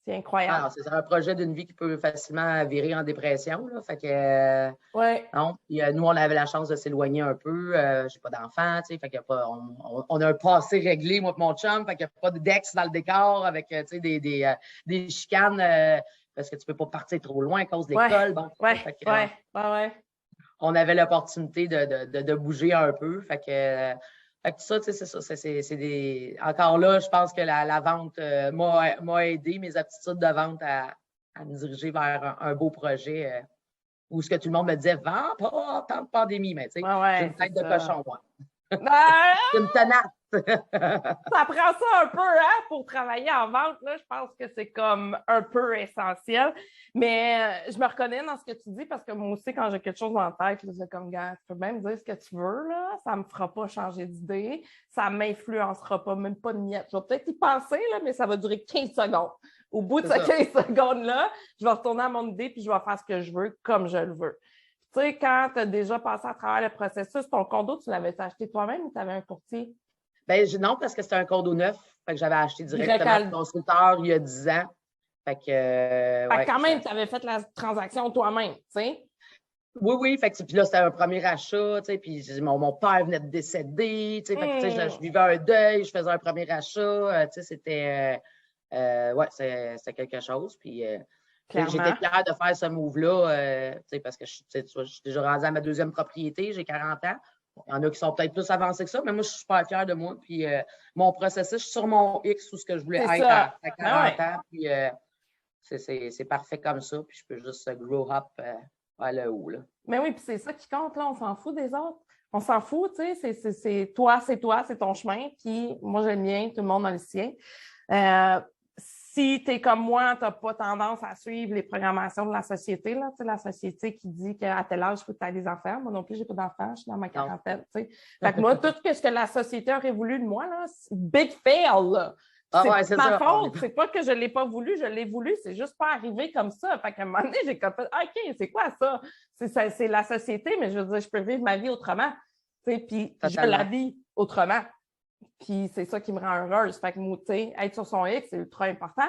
C'est incroyable. Alors, c'est un projet d'une vie qui peut facilement virer en dépression. Là, fait que, Ouais. non. Puis, nous, on avait la chance de s'éloigner un peu. J'ai pas d'enfant, tu sais. Fait qu'il y a pas, on a un passé réglé, moi et mon chum. Fait qu'il n'y a pas d'ex dans le décor avec, tu sais, des chicanes parce que tu peux pas partir trop loin à cause de l'école. Bon, fait que, on avait l'opportunité de bouger un peu. Fait que tout ça, tu sais, c'est ça. C'est encore là, je pense que la vente m'a aidé, mes aptitudes de vente à me diriger vers un beau projet où ce que tout le monde me disait, vends pas en temps de pandémie, mais tu sais, j'ai une tête de cochon, moi. C'est une tenace. Ça prend ça un peu, hein, pour travailler en vente. Là, je pense que c'est comme un peu essentiel. Mais je me reconnais dans ce que tu dis parce que moi aussi, quand j'ai quelque chose en tête, là, c'est comme, gars, tu peux même dire ce que tu veux, là, ça ne me fera pas changer d'idée, ça ne m'influencera pas, même pas de miette. Je vais peut-être y penser, là, mais ça va durer 15 secondes. Au bout de ces 15 secondes-là, je vais retourner à mon idée puis je vais faire ce que je veux comme je le veux. Tu sais, quand tu as déjà passé à travers le processus, ton condo, tu l'avais acheté toi-même ou tu avais un courtier? Ben, non, parce que c'était un condo neuf. Fait que j'avais acheté directement le constructeur il y a 10 ans. Fait que, quand même, tu avais fait la transaction toi-même, tu sais? Oui. Fait que, puis là, c'était un premier achat, tu sais, puis mon père venait de décéder, tu sais, fait que, tu sais, je vivais un deuil, je faisais un premier achat, tu sais, c'était quelque chose. Puis j'étais fière de faire ce move-là, tu sais, parce que je suis déjà rendue à ma deuxième propriété, j'ai 40 ans. Il y en a qui sont peut-être plus avancés que ça, mais moi, je suis super fière de moi. Puis mon processus, je suis sur mon X où ce que je voulais être à 40 ans. Puis c'est parfait comme ça. Puis je peux juste grow up à le haut. Là. Mais oui, puis c'est ça qui compte, là. On s'en fout des autres. On s'en fout, tu sais. C'est toi, c'est ton chemin. Puis moi, j'ai le mien, tout le monde a le sien. Si tu es comme moi, tu n'as pas tendance à suivre les programmations de la société, là, la société qui dit qu'à tel âge, il faut que tu aies des enfants. Moi non plus, je n'ai pas d'enfants, je suis dans ma quarantaine. Fait que moi, tout ce que la société aurait voulu de moi, là, c'est big fail. Là. C'est ma faute. C'est pas que je ne l'ai pas voulu, je l'ai voulu. C'est juste pas arrivé comme ça. Fait qu'à un moment donné, j'ai comme fait, OK, c'est quoi ça? C'est la société, mais je veux dire, je peux vivre ma vie autrement. Puis je la vis autrement. Puis c'est ça qui me rend heureuse. Fait que, tu sais, être sur son X, c'est ultra important.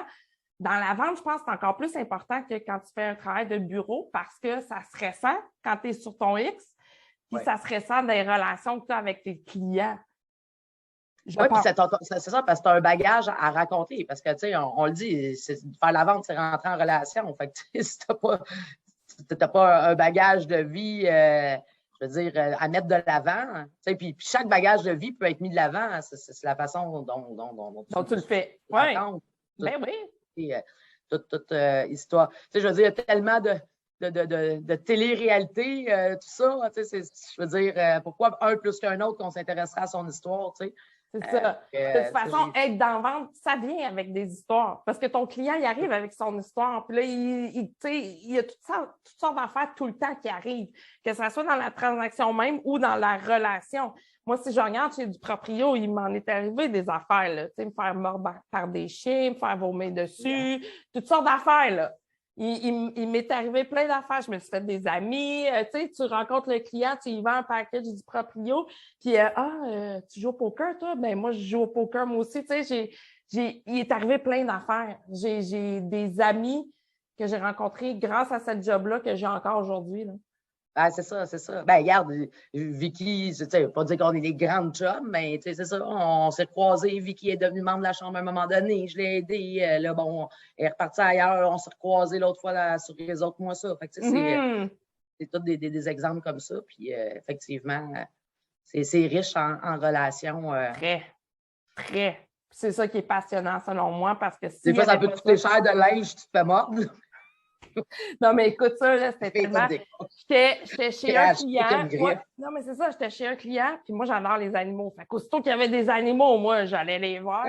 Dans la vente, je pense que c'est encore plus important que quand tu fais un travail de bureau parce que ça se ressent quand tu es sur ton X, puis ça se ressent dans les relations que tu as avec tes clients. Oui, puis c'est ça, parce que tu as un bagage à raconter. Parce que, tu sais, on le dit, faire la vente, c'est rentrer en relation. Fait que, si tu n'as pas un bagage de vie, je veux dire, à mettre de l'avant. Tu sais, puis chaque bagage de vie peut être mis de l'avant. C'est la façon dont tu le fais. Oui. Ben oui. Toute histoire. Tu sais, je veux dire, il y a tellement de télé-réalité, tout ça. Tu sais, je veux dire, pourquoi un plus qu'un autre qu'on s'intéressera à son histoire, tu sais? C'est ça. De toute façon, être dans la vente, ça vient avec des histoires. Parce que ton client, il arrive avec son histoire. Puis là, il y a toutes sortes d'affaires tout le temps qui arrivent. Que ce soit dans la transaction même ou dans la relation. Moi, si je regarde chez du proprio, il m'en est arrivé des affaires. Là, me faire mordre par des chiens, me faire vomir dessus. Toutes sortes d'affaires. Là. Il m'est arrivé plein d'affaires. Je me suis fait des amis. Tu rencontres le client, tu y vends un package du proprio. Puis, tu joues au poker, toi? Ben moi, je joue au poker, moi aussi. Il est arrivé plein d'affaires. J'ai des amis que j'ai rencontrés grâce à cette job-là que j'ai encore aujourd'hui. Là. Ah, c'est ça. Ben, regarde, Vicky, tu sais, pas dire qu'on est des grandes chums, mais c'est ça, on s'est croisés. Vicky est devenue membre de la chambre à un moment donné. Je l'ai aidée. Là, bon, elle est repartie ailleurs. On s'est recroisés l'autre fois là, sur les autres mois, ça. Fait que, c'est tous des exemples comme ça. Puis, effectivement, c'est riche en relations. Très, très. C'est ça qui est passionnant, selon moi, parce que des fois, ça peut coûter cher de linge, tu te fais mordre. Non, mais écoute, ça, c'était tellement... J'étais chez un client. Non, mais c'est ça, j'étais chez un client, puis moi, j'adore les animaux. Fait qu'aussitôt qu'il y avait des animaux, moi, j'allais les voir.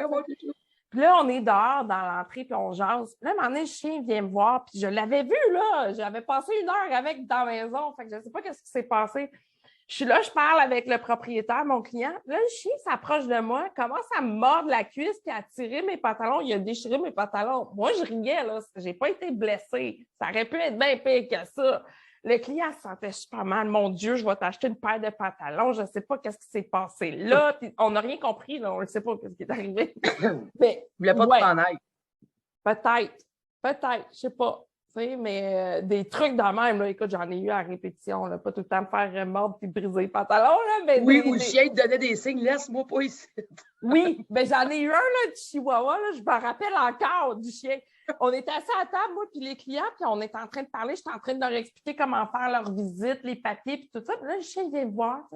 Puis là, on est dehors dans l'entrée, puis on jase. Là, à un moment donné, le chien vient me voir, puis je l'avais vu, là. J'avais passé 1 heure avec dans la maison. Fait que je ne sais pas qu'est-ce qui s'est passé. Je suis là, je parle avec le propriétaire, mon client. Là, le chien s'approche de moi, commence à me mordre la cuisse puis à tirer mes pantalons. Il a déchiré mes pantalons. Moi, je riais, là. J'ai pas été blessée. Ça aurait pu être bien pire que ça. Le client se sentait super mal. Mon Dieu, je vais t'acheter une paire de pantalons. Je ne sais pas qu'est-ce qui s'est passé là. Puis on n'a rien compris, là. On ne sait pas ce qui est arrivé. Mais, il ne voulait pas de ton aide. Peut-être. Peut-être, je sais pas. Mais des trucs de même, là, écoute, j'en ai eu à répétition, là, pas tout le temps me faire mordre et briser les pantalons. Là, mais oui, ou le chien te donnait des signes, laisse-moi pas ici. Oui, mais j'en ai eu un là, du chihuahua, là, je me rappelle encore du chien. On était assis à table, moi, puis les clients, puis on était en train de parler, j'étais en train de leur expliquer comment faire leur visite, les papiers, puis tout ça. Puis là, le chien vient me voir.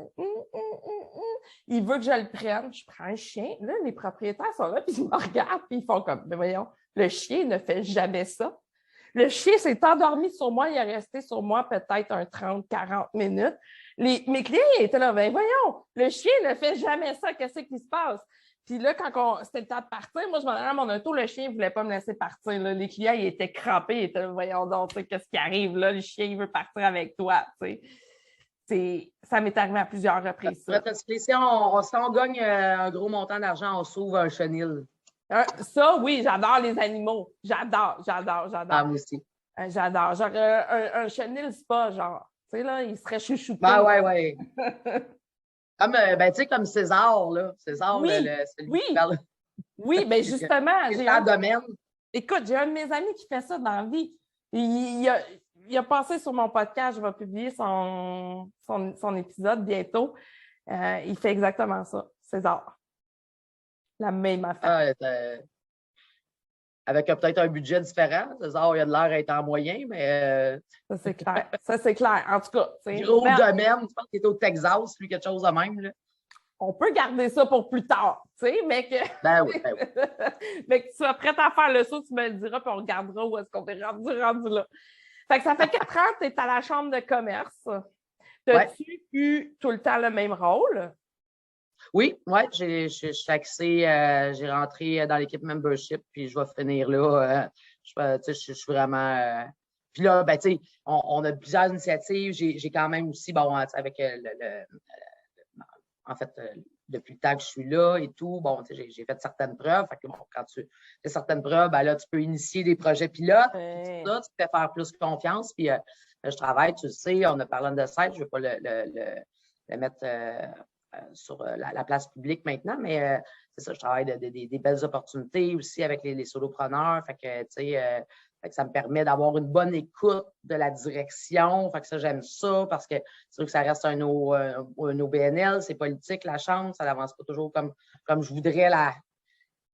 Il veut que je le prenne. Je prends un chien. Là, les propriétaires sont là, puis ils me regardent, puis ils font comme, mais voyons, le chien ne fait jamais ça. Le chien s'est endormi sur moi, il est resté sur moi peut-être un 30-40 minutes. Mes clients étaient là, ben voyons, le chien ne fait jamais ça, qu'est-ce qui se passe? Puis là, quand c'était le temps de partir, moi, je m'en allais à mon auto, le chien ne voulait pas me laisser partir. Là. Les clients, ils étaient crampés, ils étaient là, voyons donc, qu'est-ce qui arrive là, le chien, il veut partir avec toi, ça m'est arrivé à plusieurs reprises. Si on gagne un gros montant d'argent, on sauve un chenil. Ça, oui, j'adore les animaux. J'adore. Ah, moi aussi. J'adore. Genre, un chenil spa, genre. Tu sais, là, il serait chouchouté. Ben, ouais. Comme, tu sais, comme César, là. César, oui, celui qui parle. Oui, bien justement. J'ai un domaine. Écoute, j'ai un de mes amis qui fait ça dans la vie. Il a passé sur mon podcast, je vais publier son épisode bientôt. Il fait exactement ça, César. La même affaire. Avec peut-être un budget différent. César, il a de l'air d'être en moyen, mais... Ça, c'est clair. Ça, c'est clair. En tout cas... Gros domaine, je pense qu'il est au Texas, lui, quelque chose de même. Là. On peut garder ça pour plus tard, tu sais, mais que... Ben oui. mais que tu sois prête à faire le saut, tu me le diras, puis on regardera où est-ce qu'on est rendu là. Fait que ça fait 4 ans que tu es à la chambre de commerce. As-tu eu tout le temps le même rôle? Oui, je suis axée, j'ai rentré dans l'équipe membership, puis je vais finir là. Je suis vraiment... Puis là, ben, tu sais, on a plusieurs initiatives. J'ai quand même aussi, bon, avec en fait, depuis le temps que je suis là et tout, bon, j'ai fait certaines preuves. Fait que, bon, quand tu fais certaines preuves, ben là, tu peux initier des projets pilotes. Tout ça, tu te fais faire plus confiance. Puis je travaille, tu le sais, on a parlé de ça, je ne vais pas le mettre sur la place publique maintenant, mais c'est ça, je travaille des belles opportunités aussi avec les solopreneurs. Fait que, tu sais, ça me permet d'avoir une bonne écoute de la direction. Fait que ça, j'aime ça parce que c'est sûr que ça reste un OBNL, c'est politique, la chambre, ça n'avance pas toujours comme je voudrais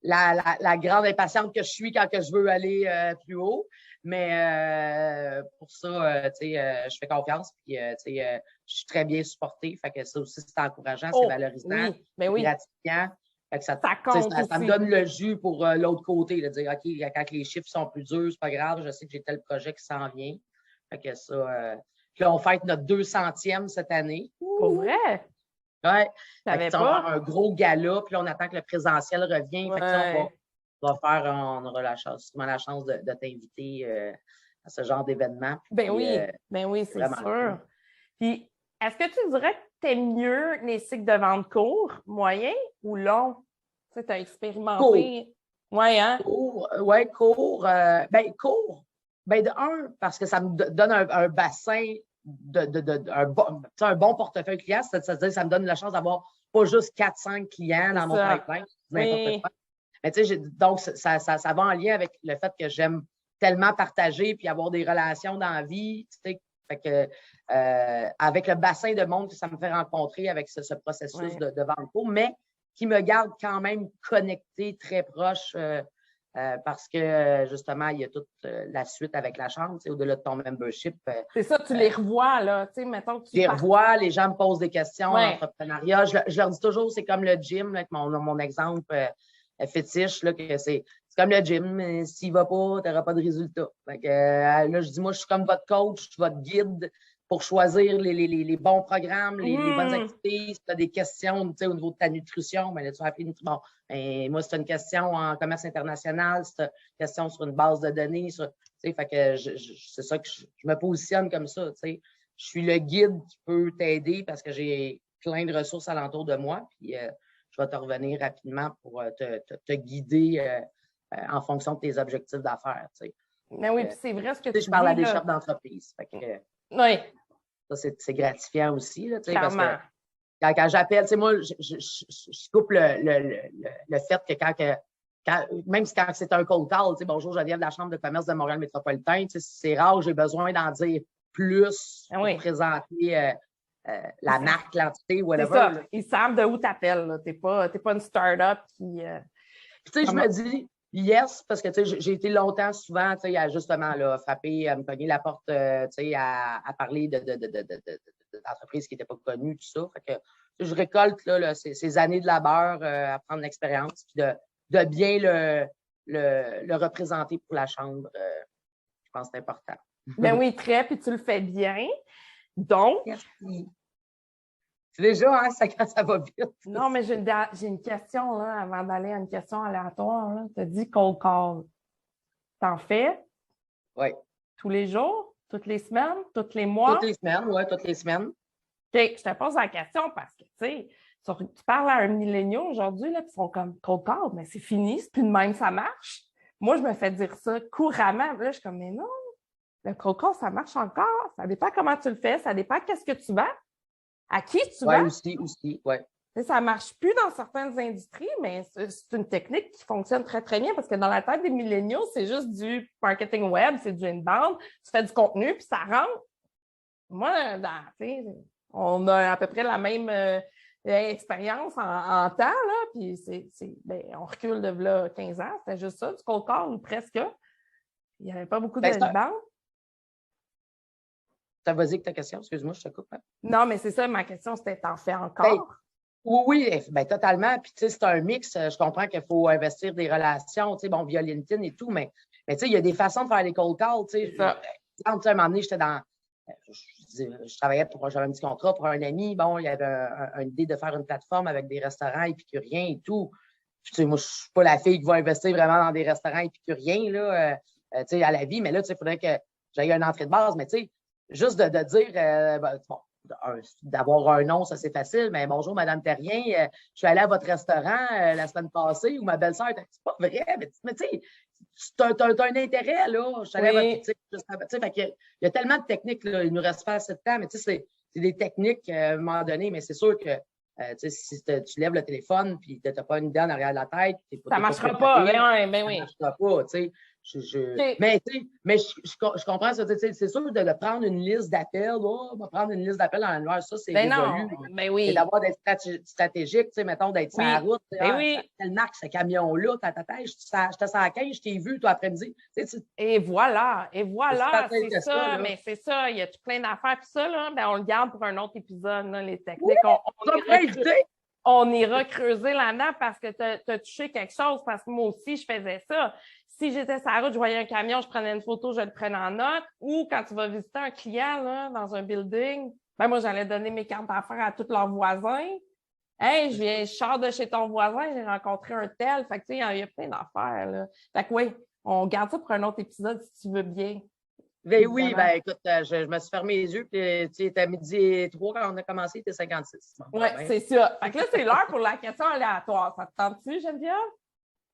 la grande impatiente que je suis quand que je veux aller plus haut. Mais pour ça, tu sais, je fais confiance. Puis, tu sais, je suis très bien supportée. Fait que ça aussi, c'est encourageant, c'est valorisant, c'est gratifiant. Fait que ça me donne le jus pour l'autre côté, de dire, OK, quand les chiffres sont plus durs, c'est pas grave, je sais que j'ai tel projet qui s'en vient. Fait que ça... Puis là, on fête notre 200e cette année. Pour vrai? Oui. On va avoir un gros gala, puis là, on attend que le présentiel revienne. Fait que on aura la chance de t'inviter à ce genre d'événement. Ben oui, c'est sûr. Cool. Puis, est-ce que tu dirais que tu aimes mieux les cycles de vente courts, moyens ou longs? Tu sais, tu as expérimenté. Oui, hein? Court. Court. Ben, de un, parce que ça me donne un bassin un bon portefeuille client, c'est-à-dire ça me donne la chance d'avoir pas juste 4-5 clients dans mon pipeline, n'importe quoi. Mais tu sais, donc ça va en lien avec le fait que j'aime tellement partager puis avoir des relations dans la vie, tu sais, fait que avec le bassin de monde que ça me fait rencontrer avec ce processus de vente court, mais qui me garde quand même connecté, très proche parce que justement, il y a toute la suite avec la chambre, au-delà de ton membership. C'est ça, tu les revois, là. Tu sais, mettons que tu les revois, les gens me posent des questions en entrepreneuriat. Je leur dis toujours, c'est comme le gym, là, avec mon exemple fétiche, là, que c'est comme le gym, mais s'il ne va pas, tu n'auras pas de résultat. Fait que, là, je dis, moi, je suis comme votre coach, votre guide pour choisir les bons programmes, les bonnes activités. Si tu as des questions au niveau de ta nutrition, ben là, tu vas appeler Bon, moi, c'est une question en commerce international, c'est une question sur une base de données. Fait que c'est ça que je me positionne comme ça. Je suis le guide qui peut t'aider parce que j'ai plein de ressources alentour de moi. Puis je vais te revenir rapidement pour te guider en fonction de tes objectifs d'affaires. Mais oui, puis c'est vrai ce que tu dis. Je parle à des chefs d'entreprise. Oui. Ça, c'est gratifiant aussi. Là, parce que quand j'appelle, moi, je coupe le fait que même si quand c'est un cold call, bonjour Geneviève de la Chambre de commerce de Montréal métropolitain, c'est rare, j'ai besoin d'en dire plus pour présenter la marque, l'entité, whatever. C'est ça. Ils savent de où tu appelles. Tu n'es pas une start-up qui. Je me dis, yes, parce que j'ai été longtemps, souvent, à justement là, frapper, à me cogner la porte, à parler d'entreprises qui n'étaient pas connues, tout ça. Fait que je récolte là, ces années de labeur à prendre l'expérience, puis de bien le représenter pour la Chambre. Je pense que c'est important. Ben oui, très, puis tu le fais bien. Donc. Merci. Déjà, hein, ça va vite. Non, mais j'ai une question là, avant d'aller à une question aléatoire. Tu as dit cold call. T'en fais? Oui. Tous les jours? Toutes les semaines? Tous les mois? Toutes les semaines, oui, toutes les semaines. OK, je te pose la question parce que, tu parles à un millénial aujourd'hui, là, puis ils sont comme cold call, mais c'est fini, c'est plus de même, ça marche. Moi, je me fais dire ça couramment. Là, je suis comme, mais non, le cold call, ça marche encore. Ça dépend comment tu le fais, ça dépend qu'est-ce que tu vends. À qui tu vends? Oui, aussi, oui. Ça ne marche plus dans certaines industries, mais c'est une technique qui fonctionne très, très bien parce que dans la tête des milléniaux, c'est juste du marketing web, c'est du inbound, tu fais du contenu, puis ça rentre. Moi, on a à peu près la même expérience en temps, là, puis on recule de là 15 ans, c'était juste ça, du cold call ou presque. Il n'y avait pas beaucoup d'inbound. Vas-y avec ta question, excuse-moi, je te coupe. Hein? Non, mais c'est ça, ma question, c'était t'en fais encore? Oui, totalement. Puis, c'est un mix. Je comprends qu'il faut investir des relations, via LinkedIn et tout, mais il y a des façons de faire les cold calls. À un moment donné, j'étais dans. Je travaillais j'avais un petit contrat pour un ami. Bon, il y avait une idée de faire une plateforme avec des restaurants épicuriens et tout. Puis, moi, je ne suis pas la fille qui va investir vraiment dans des restaurants épicuriens, là, à la vie, mais là, il faudrait que j'aille une entrée de base, mais juste de dire, d'avoir un nom, ça c'est facile, mais bonjour, Madame Terrien, je suis allée à votre restaurant la semaine passée où ma belle-sœur était. C'est pas vrai, mais tu sais, tu as un intérêt, là. Je suis allée à votre. Il y a tellement de techniques, là, il nous reste pas assez de temps, mais c'est des techniques à un moment donné, mais c'est sûr que si tu lèves le téléphone et tu n'as pas une idée en arrière de la tête, ça ne marchera pas. Ben oui. Ça ne marchera pas, tu sais. Mais je comprends ça. C'est sûr de prendre une liste d'appels. On va prendre une liste d'appels dans l'annuaire. Ça, c'est révolu. Ben oui. Et d'avoir d'être stratégique, mettons, d'être sur la route. Quelle marque, ce camion-là, j'étais sur la 15, je t'ai vu, toi, après-midi. Et voilà, c'est ça. Mais c'est ça, il y a tout plein d'affaires. Puis ça, là, on le garde pour un autre épisode, là, les techniques. On ira creuser là-dedans parce que tu as touché quelque chose, parce que moi aussi, je faisais ça. Si j'étais sur la route, je voyais un camion, je prenais une photo, je le prenais en note. Ou quand tu vas visiter un client là, dans un building, moi, j'allais donner mes cartes d'affaires à tous leurs voisins. Hey, je sors de chez ton voisin, j'ai rencontré un tel. Fait que, il y a plein d'affaires, là. Fait que oui, on garde ça pour un autre épisode si tu veux bien. Ben oui, écoute, je me suis fermé les yeux, puis tu étais à 12h03 quand on a commencé, tu es 56. Oui, c'est ça. Fait que là, c'est l'heure pour la question aléatoire. Ça te tente-tu, Geneviève?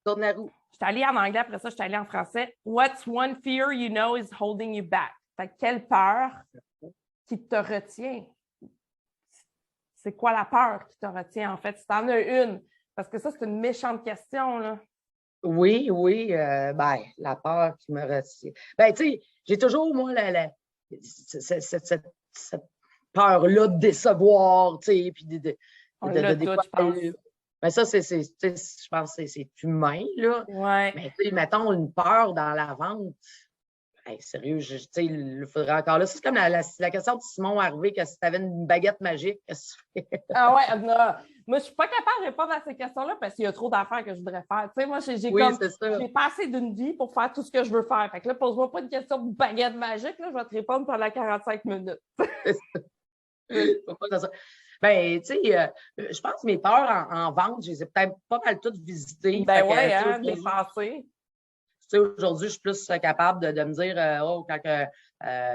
Tourne la roue. Je suis allée en anglais, après ça, je suis allée en français. What's one fear you know is holding you back? Fait que quelle peur qui te retient? C'est quoi la peur qui te retient, en fait? Si tu en as une, parce que ça, c'est une méchante question, là. Oui, la peur qui me retient. Tu sais, j'ai toujours, moi, cette peur-là de décevoir, tu sais, puis de je pense. Mais ça, je pense que c'est humain, là. Ouais. Mais tu sais, mettons une peur dans la vente. Hey, sérieux, tu sais, il faudrait encore là. C'est comme la question de Simon Harvey, que si tu avais une baguette magique, qu'est-ce que tu fais? Ah ouais, non. Moi, je suis pas capable de répondre à ces questions-là parce qu'il y a trop d'affaires que je voudrais faire. Tu sais, moi, j'ai pas assez d'une vie pour faire tout ce que je veux faire. Fait que là, pose-moi pas une question de baguette magique, là, je vais te répondre pendant 45 minutes. Pourquoi ça? Ben, tu sais, je pense que mes peurs en vente, je les ai peut-être pas mal toutes visitées. Ben ouais, dépassées. Tu sais, aujourd'hui, je suis plus capable de me dire, quand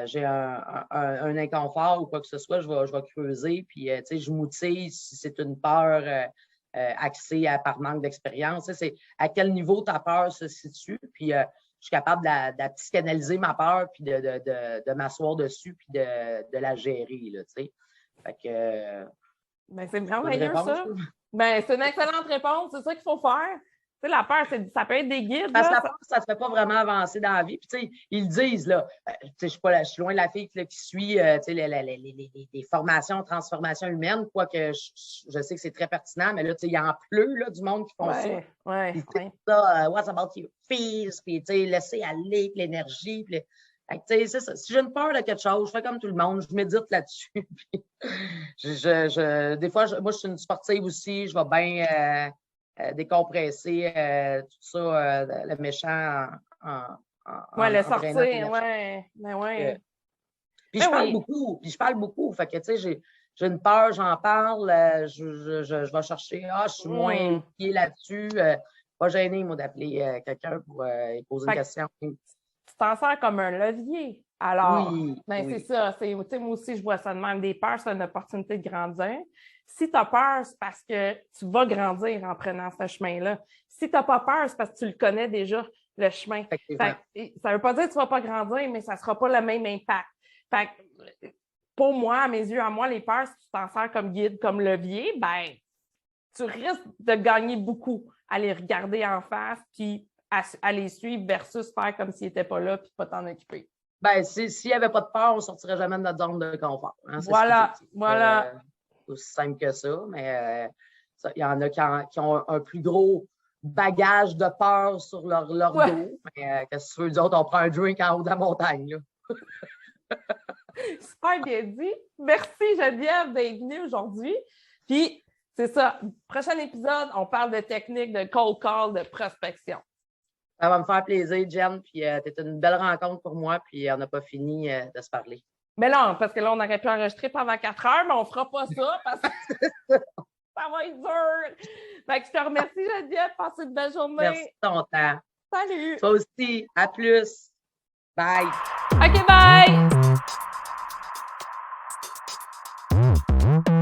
j'ai un inconfort ou quoi que ce soit, je vais creuser, puis, tu sais, je m'outille si c'est une peur axée par manque d'expérience. Tu sais, c'est à quel niveau ta peur se situe, puis je suis capable de psychanalyser ma peur, puis de m'asseoir dessus, puis de la gérer, là, tu sais. Fait que... Ben, c'est vraiment bien ça. Ben, c'est une excellente réponse, c'est ça qu'il faut faire. Tu sais, la peur, ça peut être des guides. Parce que là, la peur, ça ne te fait pas vraiment avancer dans la vie. Puis, tu sais, ils le disent, là. Tu sais, je suis loin de la fille là, qui suit, tu sais, les formations, transformation humaine, quoique je sais que c'est très pertinent, mais là, tu sais, il en pleut, là, du monde qui font ça. Ouais. Puis, ça, what's about your fears? Puis, tu sais, laisser aller, puis l'énergie. Puis, tu sais, c'est ça. Si j'ai une peur de quelque chose, je fais comme tout le monde, je médite là-dessus. Des fois, moi, je suis une sportive aussi, je vais bien décompresser tout ça, le méchant le sortir, ouais. Puis je parle beaucoup. Fait que, tu sais, j'ai une peur, j'en parle, je vais chercher, je suis moins pied là-dessus. Pas gêné, moi, d'appeler quelqu'un pour poser une question. Tu t'en sers comme un levier. Alors, oui. C'est ça. Moi aussi, je vois ça de même. Des peurs, c'est une opportunité de grandir. Si tu as peur, c'est parce que tu vas grandir en prenant ce chemin-là. Si tu n'as pas peur, c'est parce que tu le connais déjà, le chemin. Ça ne veut pas dire que tu ne vas pas grandir, mais ça ne sera pas le même impact. Fait que, pour moi, à mes yeux, les peurs, si tu t'en sers comme guide, comme levier, ben, tu risques de gagner beaucoup à les regarder en face puis à les suivre versus faire comme s'ils n'étaient pas là puis pas t'en occuper. Ben, s'il n'y avait pas de peur, on ne sortirait jamais de notre zone de confort. Hein? Voilà. Aussi simple que ça, mais il y en a qui ont un plus gros bagage de peur sur leur dos. Mais qu'est-ce que tu veux, nous autres, on prend un drink en haut de la montagne. Là. Super bien dit. Merci Geneviève d'être venue aujourd'hui. Puis, c'est ça. Prochain épisode, on parle de technique de cold call, de prospection. Ça va me faire plaisir, Jen. Puis, tu es une belle rencontre pour moi. Puis, on n'a pas fini de se parler. Mais non, parce que là, on aurait pu enregistrer pendant 4 heures, mais on ne fera pas ça parce que ça va être dur. Fait que je te remercie, Geneviève. Passe une belle journée. Merci de ton temps. Salut. Toi aussi. À plus. Bye. OK, bye.